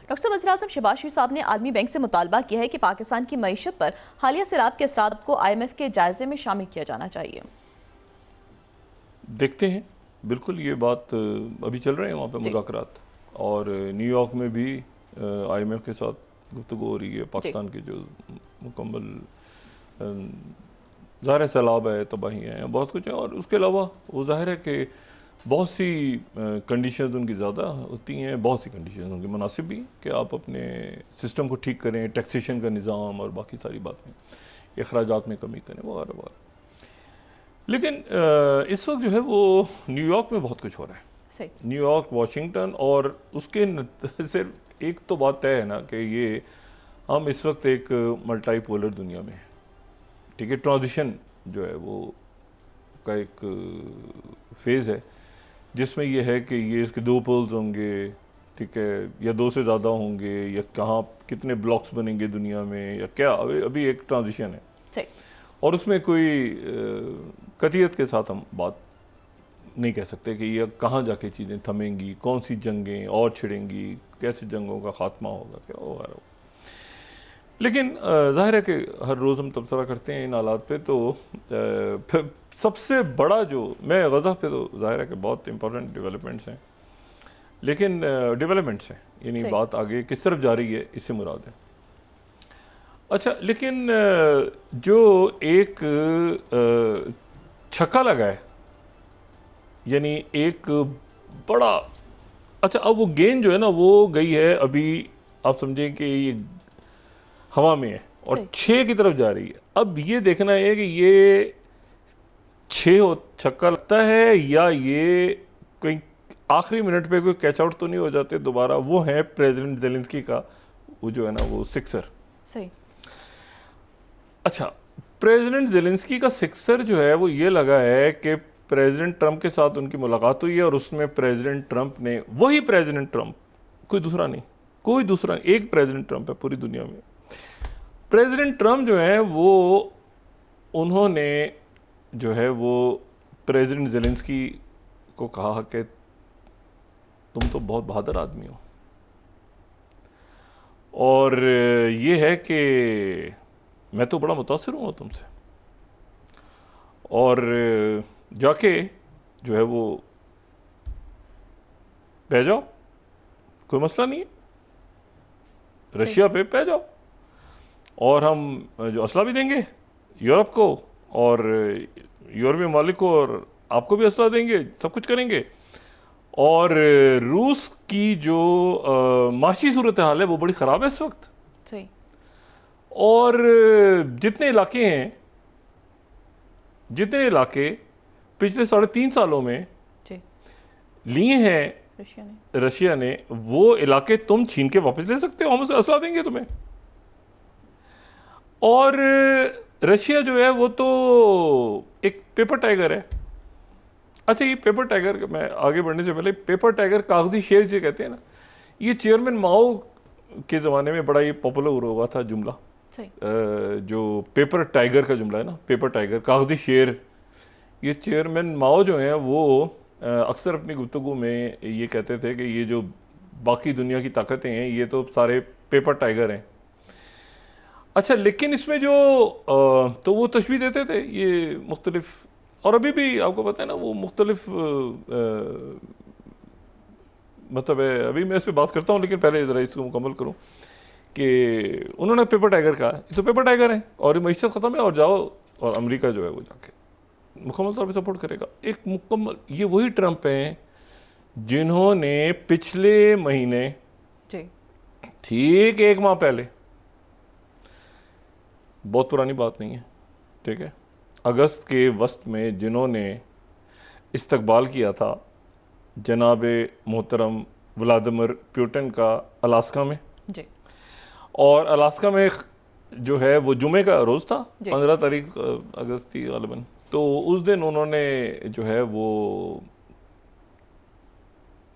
Doctor साहब, वज़ीर आज़म शहबाज शरीफ साहब ने आलमी बैंक से मुतालबा किया है कि पाकिस्तान की मईशत पर हालिया सैलाब के असरात को IMF के जायजे में शामिल किया जाना चाहिए। देखते हैं, बिल्कुल ये बात अभी चल रहे हैं वहाँ पे मुज़ाकरात, और न्यूयॉर्क में भी IMF के साथ गुफ्तगू हो रही है। पाकिस्तान की जो मुकम्मल ज़ाहिर है सैलाब है, तबाहियाँ हैं, बहुत कुछ है, और उसके अलावा वो ज़ाहिर है कि बहुत सी कंडीशंस उनकी ज़्यादा होती हैं, बहुत सी कंडीशंस उनकी मुनासिब भी कि आप अपने सिस्टम को ठीक करें, टैक्सेशन का निज़ाम और बाकी सारी बातें, अखराजात में कमी करें वगैरह वगैरह। लेकिन इस वक्त जो है वो न्यूयॉर्क में बहुत कुछ हो रहा है, न्यूयॉर्क, वाशिंगटन, और उसके सिर्फ एक तो बात तय है ना कि ये हम इस वक्त एक मल्टीपोलर दुनिया में हैं, ठीक है। ट्रांजिशन जो है वो का एक फेज़ है जिसमें ये है कि ये इसके 2 पोल्स होंगे, ठीक है, या 2 से ज़्यादा होंगे, या कहाँ कितने ब्लॉक्स बनेंगे दुनिया में, या क्या, अभी एक ट्रांजिशन है, और उसमें कोई कतियत के साथ हम बात नहीं कह सकते कि ये कहाँ जाके चीज़ें थमेंगी, कौन सी जंगें और छिड़ेंगी, कैसे जंगों का ख़ात्मा होगा, क्या होगा। लेकिन ज़ाहिर है कि हर रोज़ हम तबसरा करते हैं इन हालात पे, तो सबसे बड़ा जो मैं गज़ा पे, तो ज़ाहिर है कि बहुत इंपॉर्टेंट डेवलपमेंट्स हैं, लेकिन डेवलपमेंट्स हैं, यानी बात आगे किस तरफ जा रही है इससे मुराद है। अच्छा, लेकिन जो एक छक्का लगा है, यानी एक बड़ा, अच्छा, अब वो गेंद जो है ना वो गई है, अभी आप समझें कि ये हवा में है और 6 की तरफ जा रही है। अब ये देखना है कि ये 6 छक्का लगता है या ये कोई आखिरी मिनट पे कोई कैच आउट तो नहीं हो जाते दोबारा। वो है प्रेसिडेंट ज़ेलेंस्की का वो जो है ना वो सिक्सर। सही। अच्छा, प्रेसिडेंट ज़ेलेंस्की का सिक्सर जो है वो ये लगा है कि प्रेसिडेंट ट्रंप के साथ उनकी मुलाकात हुई है और उसमें प्रेसिडेंट ट्रंप ने, वही प्रेसिडेंट ट्रंप, कोई दूसरा नहीं, कोई दूसरा नहीं, एक प्रेसिडेंट ट्रंप है पूरी दुनिया में। प्रेसिडेंट ट्रंप जो है वो, उन्होंने जो है वो प्रेसिडेंट ज़ेलेंस्की को कहा कि तुम तो बहुत बहादुर आदमी हो, और ये है कि मैं तो बड़ा मुतासिर हुआ तुमसे, और जाके जो है वो बह जाओ, कोई मसला नहीं है, रशिया पे बह जाओ, और हम जो असला भी देंगे यूरोप को और यूरोपीय ममालिक को, और आपको भी असला देंगे, सब कुछ करेंगे। और रूस की जो माशी सूरत हाल है वो बड़ी ख़राब है इस वक्त, सही। और जितने इलाके पिछले 3.5 सालों में लिए हैं रशिया ने, वो इलाके तुम छीन के वापस ले सकते हो, हम उसे असला देंगे तुम्हें। और रशिया जो है वो तो एक पेपर टाइगर है। अच्छा, ये पेपर टाइगर, मैं आगे बढ़ने से पहले, पेपर टाइगर, कागजी शेर जो कहते हैं ना, ये चेयरमैन माओ के ज़माने में बड़ा ये पॉपुलर हुआ था जुमला, जो पेपर टाइगर का जुमला है ना, पेपर टाइगर, कागजी शेर। ये चेयरमैन माओ जो हैं वो अक्सर अपनी गुफ्तगू में ये कहते थे कि ये जो बाकी दुनिया की ताकतें हैं ये तो सारे पेपर टाइगर हैं। अच्छा, लेकिन इसमें जो तो वो तशबीह देते थे ये मुख्तलिफ, और अभी भी आपको पता है ना वो मुख्तलिफ मतलब है। अभी मैं इस पर बात करता हूँ, लेकिन पहले ज़रा इसको मुकम्मल करूँ कि उन्होंने पेपर टाइगर कहा, ये तो पेपर टाइगर है और मईशत ख़त्म है, और जाओ, और अमेरिका जो है वो जाके मुकम्मल तौर पे सपोर्ट करेगा। एक मुकम्मल, ये वही ट्रंप हैं जिन्होंने पिछले महीने, ठीक 1 माह पहले, बहुत पुरानी बात नहीं है, ठीक है, अगस्त के वस्त में जिन्होंने इस्तकबाल किया था जनाब मोहतरम व्लादिमीर पुतिन का अलास्का में जी। और अलास्का में जो है वो जुमे का रोज़ था, 15 तारीख अगस्त थी ग़ालिबन। तो उस दिन उन्होंने जो है वो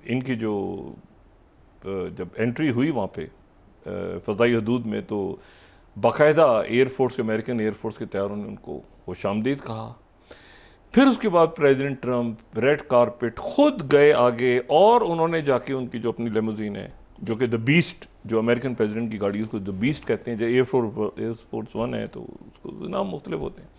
इनकी जो जब एंट्री हुई वहाँ पे फ़ज़ाई हदूद में, तो बाकायदा एयरफोर्स, अमेरिकन एयरफोर्स के तैयारों ने उनको खुशामदीद कहा। फिर उसके बाद प्रेसिडेंट ट्रंप रेड कारपेट खुद गए आगे, और उन्होंने जाके उनकी जो अपनी लिमोजीन है जो कि द बीस्ट, जो अमेरिकन प्रेसिडेंट की गाड़ी उसको द बीस्ट कहते हैं, जो एयरफोर्स वन है तो उसको नाम मुख्तलिफ होते हैं।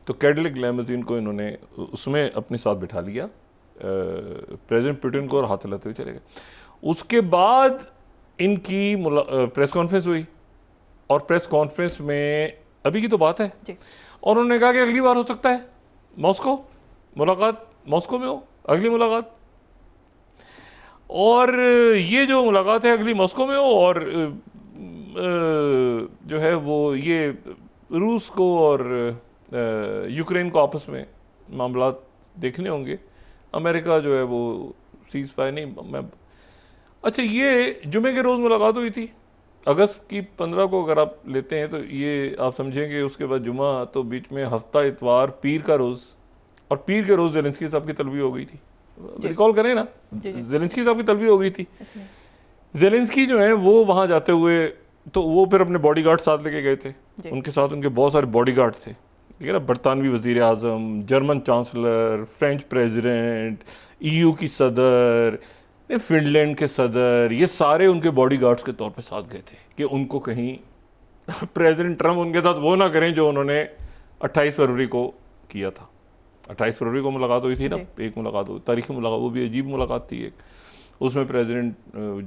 तो कैडिलक लैम्बोर्गिनी को इन्होंने उसमें अपने साथ बिठा लिया, प्रेसिडेंट पुतिन को, और हाथ हिलाते हुए चले गए। उसके बाद इनकी प्रेस कॉन्फ्रेंस हुई, और प्रेस कॉन्फ्रेंस में अभी की तो बात है, और उन्होंने कहा कि अगली बार हो सकता है मॉस्को मुलाकात, मॉस्को में हो अगली मुलाकात, और ये जो मुलाकात है अगली मॉस्को में हो, और जो है वो ये रूस को और यूक्रेन को आपस में मामला देखने होंगे। अमेरिका जो है वो सीज फायर नहीं अच्छा, ये जुमे के रोज़ मुलाकात हुई थी, अगस्त की 15 को अगर आप लेते हैं तो ये आप समझेंगे उसके बाद जुमा, तो बीच में हफ्ता, इतवार, पीर का रोज़, और पीर के रोज़ ज़ेलेंस्की साहब की तलबी हो गई थी। रिकॉल करें ना, ज़ेलेंस्की साहब की तलबी हो गई थी। ज़ेलेंस्की जो है वो वहाँ जाते हुए तो वो फिर अपने बॉडीगार्ड साथ लेके गए थे, उनके साथ उनके बहुत सारे बॉडीगार्ड थे, ठीक है ना, बरतानवी वज़ीर आज़म, German chancellor, French president, EU की सदर, फिनलैंड के सदर, ये सारे उनके बॉडीगार्ड्स के तौर पे साथ गए थे कि उनको कहीं प्रेसिडेंट ट्रम्प उनके साथ वो ना करें जो उन्होंने 28 फरवरी को किया था। 28 फरवरी को मुलाकात हुई थी ना, एक मुलाकात हुई, तारीखी मुलाकात, वो भी अजीब मुलाकात थी एक, उसमें प्रेसिडेंट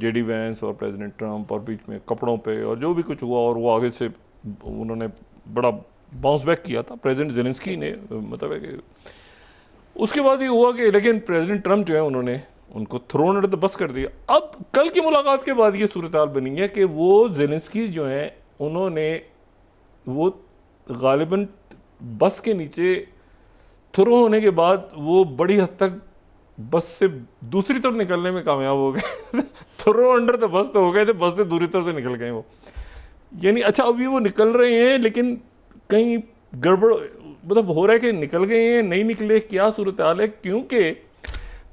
JD वैंस और प्रेसिडेंट ट्रम्प, और बीच में कपड़ों पे और जो भी कुछ हुआ, और वो आगे से उन्होंने बड़ा बाउंस बैक किया था प्रेसिडेंट ज़ेलेंस्की ने, मतलब है कि उसके बाद ये हुआ कि लेकिन प्रेसिडेंट ट्रम्प जो है उन्होंने उनको थ्रोन अंडर द बस कर दिया। अब कल की मुलाकात के बाद ये सूरत हाल बनी है कि वो ज़ेलेंस्की जो है उन्होंने वो गालिबन बस के नीचे थ्रो होने के बाद वो बड़ी हद तक बस से दूसरी तरफ निकलने में कामयाब हो गए थ्रो अंडर द बस तो हो गए थे, बस से दूसरी तरफ से निकल गए वो, यानी अच्छा अभी वो निकल रहे हैं लेकिन कहीं गड़बड़ मतलब हो रहा है कि निकल गए हैं नहीं निकले, क्या सूरत हाल है, क्योंकि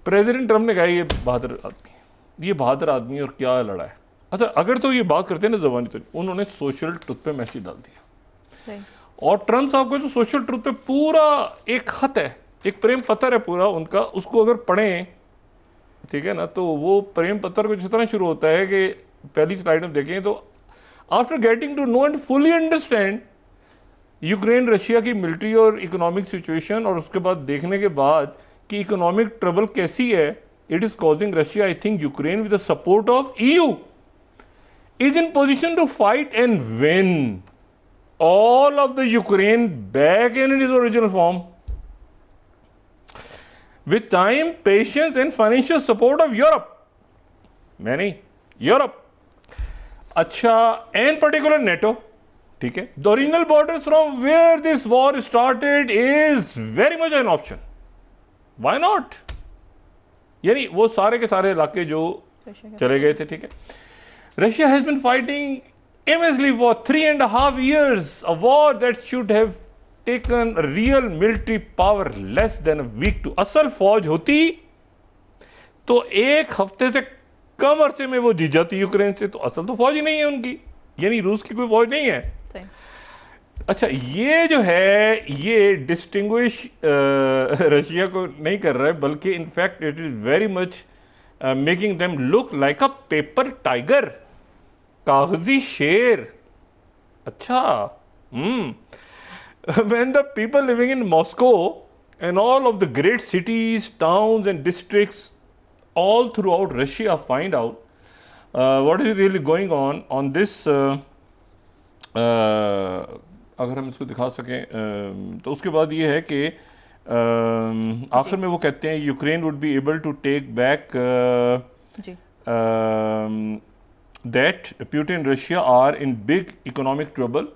प्रेसिडेंट ट्रम्प ने कहा ये बहादुर आदमी और क्या लड़ा है। अच्छा अगर तो ये बात करते हैं ना ज़बानी, तो उन्होंने सोशल ट्रुथ पे मैसेज डाल दिया सही। और ट्रम्प साहब को जो सोशल ट्रुथ पे पूरा एक खत है, एक प्रेम पत्र है पूरा उनका, उसको अगर पढ़ें ठीक है ना, तो वो प्रेम पत्र कुछ इस तरह शुरू होता है कि पहली स्लाइड में देखें तो after getting to know and fully understand Ukraine Russia की मिलिट्री और इकोनॉमिक सिचुएशन, और उसके बाद देखने के बाद कि इकोनॉमिक ट्रबल कैसी है, it is causing Russia, I think Ukraine with the support of EU is in position to fight and win all of the Ukraine back in its original form with time, patience and financial support of Europe. नहीं Europe, अच्छा, and particular NATO, ठीक है, the original borders from where this war started is very much an option. Why not? यानी वो सारे के सारे इलाके जो चले गए थे, ठीक है। Russia has been fighting immensely for 3.5 years, a war that should have taken a real military power less than a week to. असल फौज होती तो एक हफ्ते से कम अरसे में वो जीत जाती यूक्रेन से, तो असल तो फौज ही नहीं है उनकी, यानी रूस की कोई फौज नहीं है। अच्छा ये जो है ये डिस्टिंग्विश रशिया को नहीं कर रहा है, बल्कि in fact it is very much making them look like a paper tiger, कागजी शेर। अच्छा when the people living in Moscow and all of the great cities, towns and districts all throughout Russia find out what is really going on this अगर हम इसको दिखा सकें तो उसके बाद ये है कि आखिर में वो कहते हैं Ukraine would be able to take back that Putin Russia are in big economic trouble,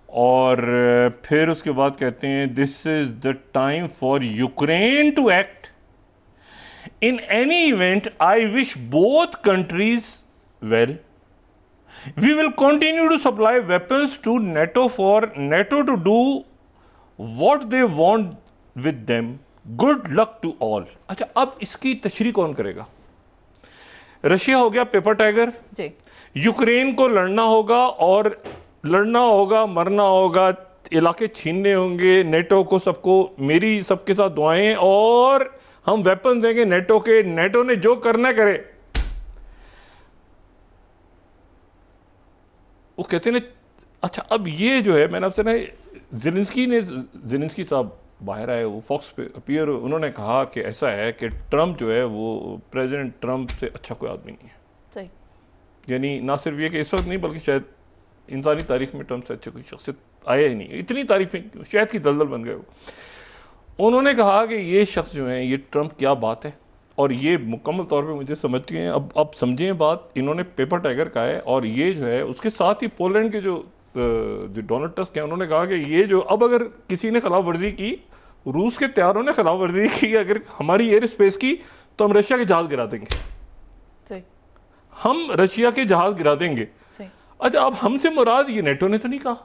और फिर उसके बाद कहते हैं this is the time for Ukraine to act in any event, I wish both countries well, we will continue to supply weapons to NATO for NATO to do what they want with them, good luck to all. अच्छा अब इसकी तशरीह कौन करेगा? Russia हो गया paper tiger जी, Ukraine को लड़ना होगा और लड़ना होगा, मरना होगा, इलाके छीनने होंगे, नेटो को सबको मेरी सबके साथ दुआएं, और हम वेपन देंगे नेटो के, नेटो ने जो करना करे। वो कहते हैं ना, अच्छा अब ये जो है, मैंने आपसे ना, ज़ेलेंस्की साहब बाहर आए, वो फॉक्स पे अपीयर, उन्होंने कहा कि ऐसा है कि ट्रंप जो है वो प्रेसिडेंट ट्रंप से अच्छा कोई आदमी नहीं है। सही। यानी ना सिर्फ ये कि इस वक्त नहीं, बल्कि शायद इंसानी तारीख में ट्रंप से अच्छी कोई शख्सियत आया ही नहीं। इतनी तारीफें, शायद की दलदल बन गए वो। उन्होंने कहा कि ये शख्स जो है, ये ट्रंप, क्या बात है, और ये मुकम्मल तौर पे मुझे समझ गए हैं। अब समझें बात, इन्होंने पेपर टाइगर कहा है, और ये जो है उसके साथ ही पोलैंड के जो डोनाल्ड टस्क हैं, उन्होंने कहा कि ये जो अब अगर किसी ने खिलाफ वर्जी की, रूस के तैयारों ने खिलाफ वर्जी की अगर हमारी एयर स्पेस की, तो हम रशिया के जहाज गिरा देंगे। सही। हम रशिया के जहाज गिरा देंगे। सही। अच्छा, अब हमसे मुराद, ये नेटो ने तो नहीं कहा,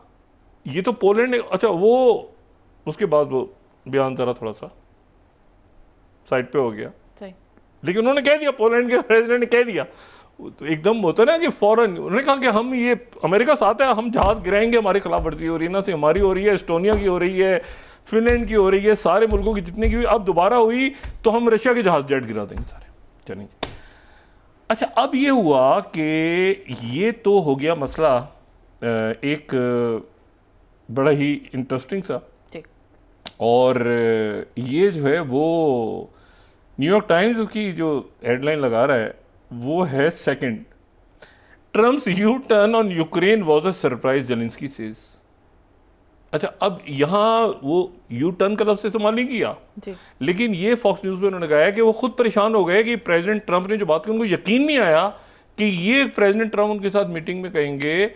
ये तो पोलैंड ने। अच्छा, वो उसके बाद वो बयान जरा थोड़ा सा साइड पे हो गया, सही। लेकिन उन्होंने कह दिया, पोलैंड के प्रेसिडेंट ने कह दिया, तो एकदम होता है ना कि फौरन उन्होंने कहा कि हम ये अमेरिका साथ है, हम जहाज गिराएंगे, हमारी खिलाफ वर्जी हो रही है ना, से हमारी हो रही है, एस्टोनिया की हो रही है, फिनलैंड की हो रही है, सारे मुल्कों की जितने की हुई, अब दोबारा हुई तो हम रशिया के जहाज जेट गिरा देंगे सारे, चलेंगे। अच्छा, अब ये हुआ कि ये तो हो गया मसला एक बड़ा ही इंटरेस्टिंग सा, और ये जो है वो न्यूयॉर्क टाइम्स उसकी जो हेडलाइन लगा रहा है वो है, second, Trump's U turn on Ukraine was a surprise, Zelensky says. अच्छा, अब यहाँ वो यू टर्न का लफ्ज़ इस्तेमाल नहीं किया जी। लेकिन ये फॉक्स न्यूज़ में उन्होंने कहा है कि वो खुद परेशान हो गए कि प्रेसिडेंट ट्रंप ने जो बात की, उनको यकीन नहीं आया कि ये प्रेसिडेंट ट्रंप उनके साथ मीटिंग में कहेंगे,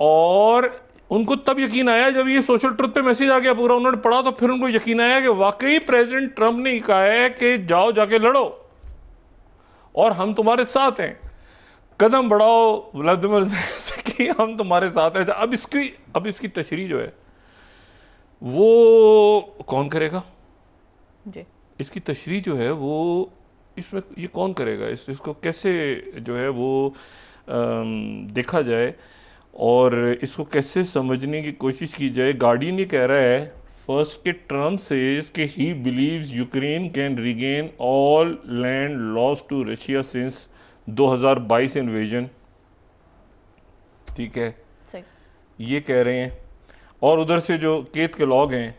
और उनको तब यकीन आया जब ये सोशल ट्रुथ पे मैसेज आ गया पूरा, उन्होंने पढ़ा तो फिर उनको यकीन आया कि वाकई प्रेसिडेंट ट्रंप ने कहा है कि जाओ जाके लड़ो और हम तुम्हारे साथ हैं, कदम बढ़ाओ व्लादिमीर ज़ेलेंस्की, हम तुम्हारे साथ हैं। अब इसकी तशरीह जो है वो कौन करेगा जी। इसकी तशरीह जो है वो इसमें ये कौन करेगा, इसको कैसे जो है वो देखा जाए और इसको कैसे समझने की कोशिश की जाए। गार्डियन ये कह रहा है फर्स्ट कि ट्रम्प सेज कि he believes Ukraine can regain all land lost to Russia since 2022 invasion, ठीक है, सही। ये कह रहे हैं। और उधर से जो केत के लोग हैं,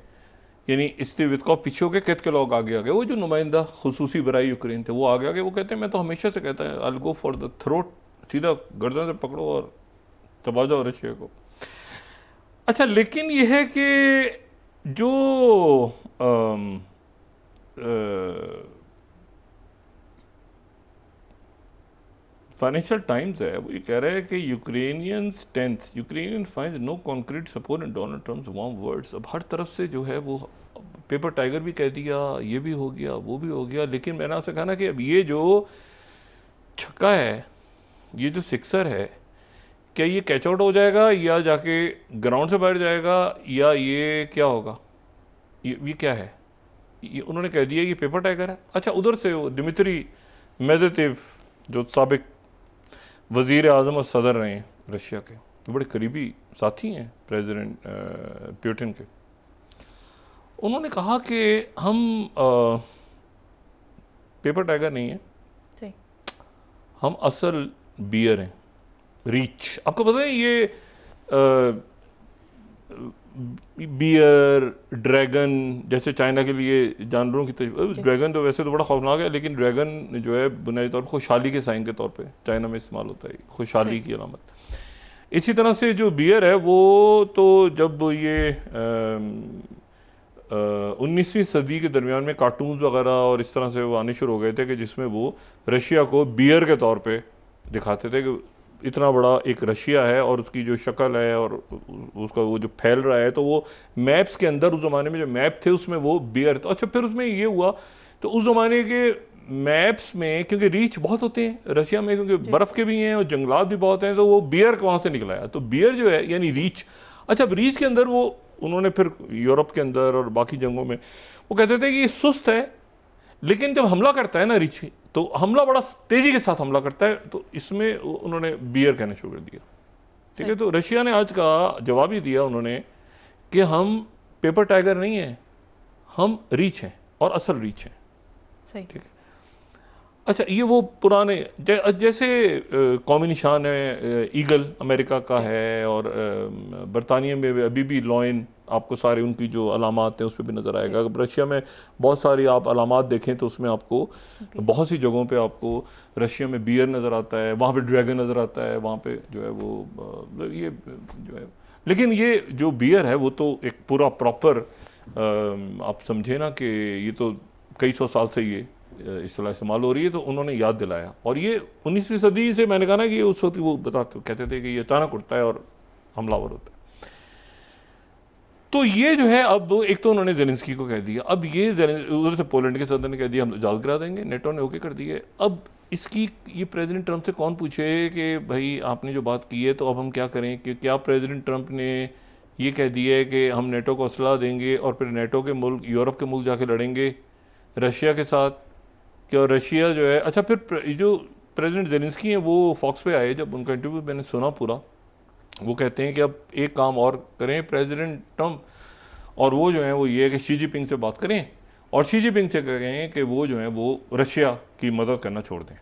यानी इस्तीवितकॉफ पीछे हो गए, केत के लोग आगे आ गए, वो जो नुमाइंदा खुसूसी बराई यूक्रेन थे वो आगे आ गए। वो कहते हैं मैं तो हमेशा से कहता है I will go for the throat, सीधा गर्दन से पकड़ो और चबा जाओ रशिया को। अच्छा, लेकिन ये है कि जो फाइनेंशियल टाइम्स है वो ये कह रहा है कि Ukrainian finds no concrete support in Donald Trump's warm words. अब हर तरफ से जो है वो पेपर टाइगर भी कह दिया, ये भी हो गया, वो भी हो गया, लेकिन मैंने आपसे कहा ना कि अब ये जो छक्का है, ये जो सिक्सर है, क्या ये कैच आउट हो जाएगा या जाके ग्राउंड से बाहर जाएगा या ये क्या होगा, ये क्या है? ये उन्होंने कह दिया ये पेपर टाइगर है। अच्छा, उधर से वो दिमित्री मेदवेदेव जो साबिक वज़ीर आज़म और सदर रहे हैं रशिया के, वो बड़े करीबी साथी हैं प्रेसिडेंट पुतिन के, उन्होंने कहा कि हम पेपर टाइगर नहीं है, हम असल बियर हैं, रीच। आपको पता है ये बियर, ड्रैगन, जैसे चाइना के लिए जानवरों की ड्रैगन तो वैसे तो बड़ा खौफनाक है, लेकिन ड्रैगन जो है बुनियादी तौर पर खुशहाली के साइन के तौर पे चाइना में इस्तेमाल होता है, खुशहाली की अलामत। इसी तरह से जो बियर है वो तो जब ये 19वीं सदी के दरमियान में कार्टून्स वगैरह और इस तरह से वो आने शुरू हो गए थे कि जिसमें वो रशिया को बियर के तौर पे दिखाते थे कि इतना बड़ा एक रशिया है और उसकी जो शक्ल है और उसका वो जो फैल रहा है, तो वो मैप्स के अंदर उस ज़माने में जो मैप थे उसमें वो बियर था। अच्छा, फिर उसमें ये हुआ तो उस ज़माने के मैप्स में क्योंकि रीच बहुत होते हैं रशिया में, क्योंकि बर्फ़ के भी हैं और जंगलात भी बहुत हैं, तो वो बियर वहाँ से निकला है, तो बियर जो है यानी रीच। अच्छा, अब रीच के अंदर वो उन्होंने फिर यूरोप के अंदर और बाकी जंगों में वो कहते थे कि ये सुस्त है, लेकिन जब हमला करता है ना रीच, तो हमला बड़ा तेजी के साथ हमला करता है, तो इसमें उन्होंने बियर कहना शुरू कर दिया, ठीक है। तो रशिया ने आज का जवाब ही दिया उन्होंने कि हम पेपर टाइगर नहीं हैं, हम रीच हैं और असल रीच हैं, सही, ठीक है। अच्छा, ये वो पुराने जैसे कौमी निशान है ईगल अमेरिका का है, और बरतानिया में भी अभी भी लॉयन आपको सारे उनकी जो अलामात हैं उस पर भी नज़र आएगा। अगर रशिया में बहुत सारी आप अलामात देखें तो उसमें आपको बहुत सी जगहों पे आपको रशिया में बियर नज़र आता है, वहाँ पे ड्रैगन नज़र आता है, वहाँ पे जो है वो ये जो है, लेकिन ये जो बियर है वो तो एक पूरा प्रॉपर आप समझे ना कि ये तो कई सौ साल से ये इस्तेमाल इस्तेमाल हो रही है, तो उन्होंने याद दिलाया। और ये 19वीं सदी से मैंने कहा ना कि ये उस वक्त वो बताते कहते थे कि ये अचानक उठता है और हमलावर होता है। तो ये जो है अब एक तो उन्होंने जेलेंस्की को कह दिया, अब ये उधर से पोलैंड के सदर ने कह दिया हम इजाज़त करा देंगे, नेटो ने ओके कर दिए। अब इसकी ये प्रेसिडेंट ट्रंप से कौन पूछे कि भाई आपने जो बात की है तो अब हम क्या करें, कि क्या प्रेसिडेंट ट्रंप ने ये कह दिया है कि हम नेटो को असला देंगे और फिर नेटो के मुल्क यूरोप के मुल्क जाके लड़ेंगे रशिया के साथ, कि रशिया जो है। अच्छा, फिर जो प्रेसिडेंट जेलेंस्की हैं वो फॉक्स पे आए, जब उनका इंटरव्यू मैंने सुना पूरा, वो कहते हैं कि अब एक काम और करें प्रेसिडेंट ट्रंप, और वो जो है वो ये है कि शी जिनपिंग से बात करें और शी जिनपिंग से कहें कि वो जो है वो रशिया की मदद करना छोड़ दें।